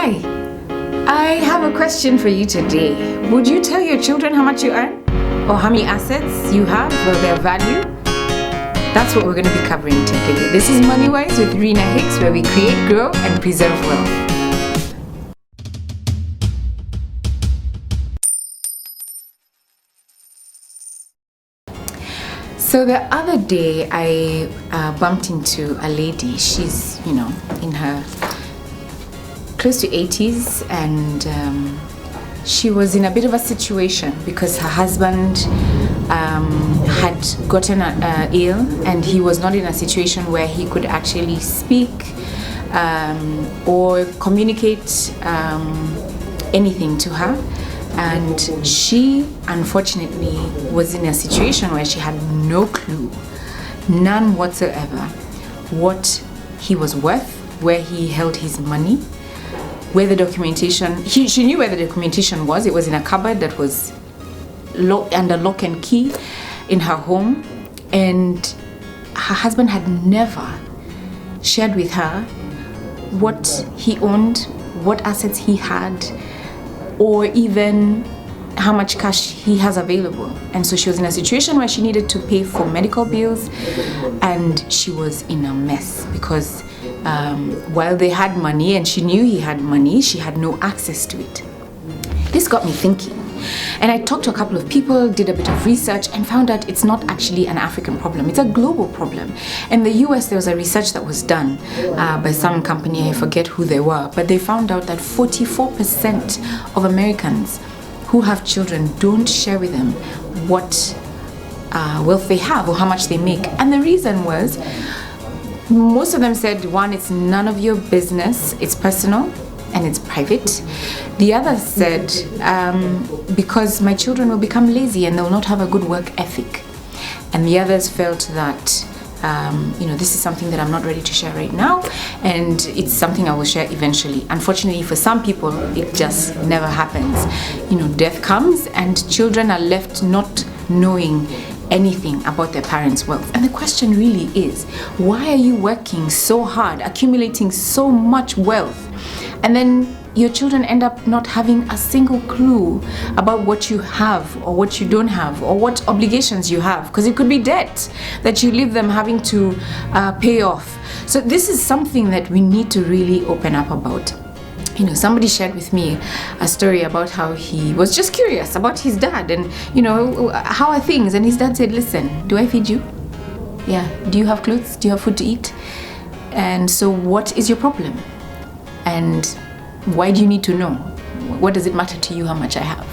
Hi, I have a question for you today. Would you tell your children how much you earn? Or how many assets you have or their value? That's what we're going to be covering today. This is Money Wise with Rina Hicks, where we create, grow, and preserve wealth. So the other day I bumped into a lady. She's, in her close to 80s, and she was in a bit of a situation because her husband had gotten ill, and he was not in a situation where he could actually speak or communicate anything to her. And she unfortunately was in a situation where she had no clue, none whatsoever, what he was worth, where he held his money, where the documentation, she knew where the documentation was. It was in a cupboard that was under lock and key in her home, and her husband had never shared with her what he owned, what assets he had, or even how much cash he has available. And so she was in a situation where she needed to pay for medical bills, and she was in a mess because while they had money and she knew he had money, she had no access to it. This got me thinking, and I talked to a couple of people, did a bit of research, and found out it's not actually an African problem, it's a global problem. In the US, there was a research that was done by some company, I forget who they were, but they found out that 44% of Americans who have children don't share with them what wealth they have or how much they make. And the reason was, most of them said, one, it's none of your business, it's personal and it's private. The other said, because my children will become lazy and they will not have a good work ethic. And the others felt that, this is something that I'm not ready to share right now, and it's something I will share eventually. Unfortunately, for some people, it just never happens. Death comes and children are left not knowing anything about their parents' wealth. And the question really is, why are you working so hard, accumulating so much wealth, and then your children end up not having a single clue about what you have or what you don't have or what obligations you have? Because it could be debt that you leave them having to pay off. So this is something that we need to really open up about. Somebody shared with me a story about how he was just curious about his dad and, how are things? And his dad said, listen, do I feed you? Yeah. Do you have clothes? Do you have food to eat? And so what is your problem? And why do you need to know? What does it matter to you how much I have?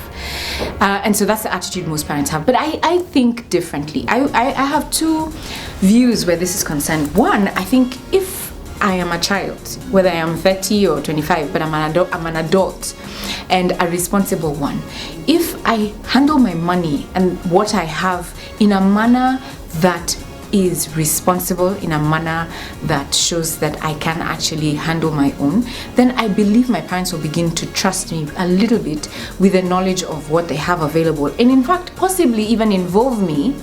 And so that's the attitude most parents have. But I think differently. I have two views where this is concerned. One, I think if I am a child, whether I am 30 or 25, but I'm an adult and a responsible one. If I handle my money and what I have in a manner that is responsible, in a manner that shows that I can actually handle my own, then I believe my parents will begin to trust me a little bit with the knowledge of what they have available, and in fact possibly even involve me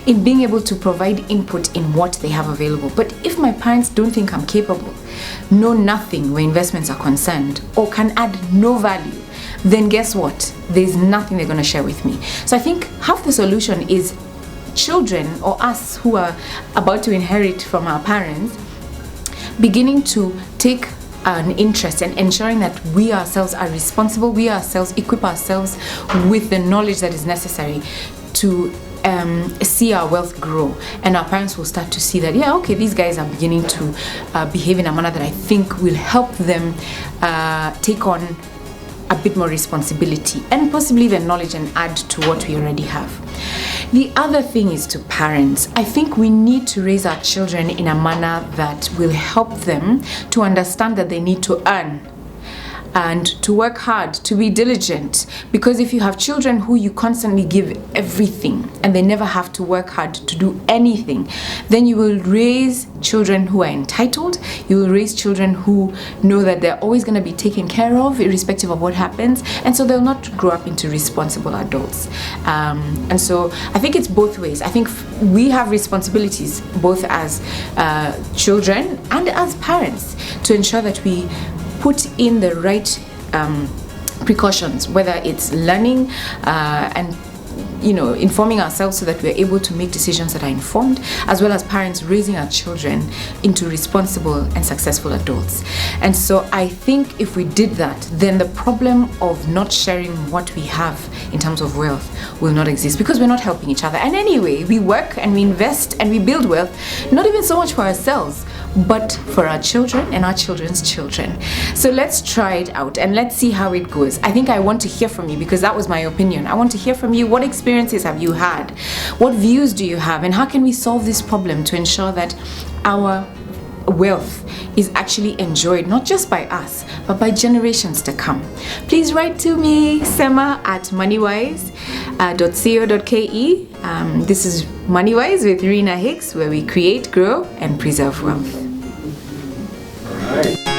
in being able to provide input in what they have available. But if my parents don't think I'm capable, know nothing where investments are concerned, or can add no value, then guess what? There's nothing they're going to share with me. So I think half the solution is children, or us who are about to inherit from our parents, beginning to take an interest and ensuring that we ourselves are responsible, we ourselves equip ourselves with the knowledge that is necessary to see our wealth grow, and our parents will start to see that, these guys are beginning to behave in a manner that I think will help them take on a bit more responsibility and possibly the knowledge and add to what we already have. The other thing is to parents. I think we need to raise our children in a manner that will help them to understand that they need to earn and to work hard, to be diligent. Because if you have children who you constantly give everything and they never have to work hard to do anything, then you will raise children who are entitled. You will raise children who know that they're always going to be taken care of irrespective of what happens, and so they'll not grow up into responsible adults. And so I think it's both ways. I think we have responsibilities both as children and as parents to ensure that we put in the right precautions, whether it's learning and informing ourselves so that we're able to make decisions that are informed, as well as parents raising our children into responsible and successful adults. And so I think if we did that, then the problem of not sharing what we have in terms of wealth will not exist, because we're not helping each other. And anyway, we work and we invest and we build wealth, not even so much for ourselves, but for our children and our children's children. So let's try it out and let's see how it goes. I think I want to hear from you, because that was my opinion. I want to hear from you. What experiences have you had? What views do you have? And how can we solve this problem to ensure that our wealth is actually enjoyed not just by us, but by generations to come? Please write to me, sema@moneywise.co.ke. This is Moneywise with Rina Hicks, where we create, grow, and preserve wealth. All right.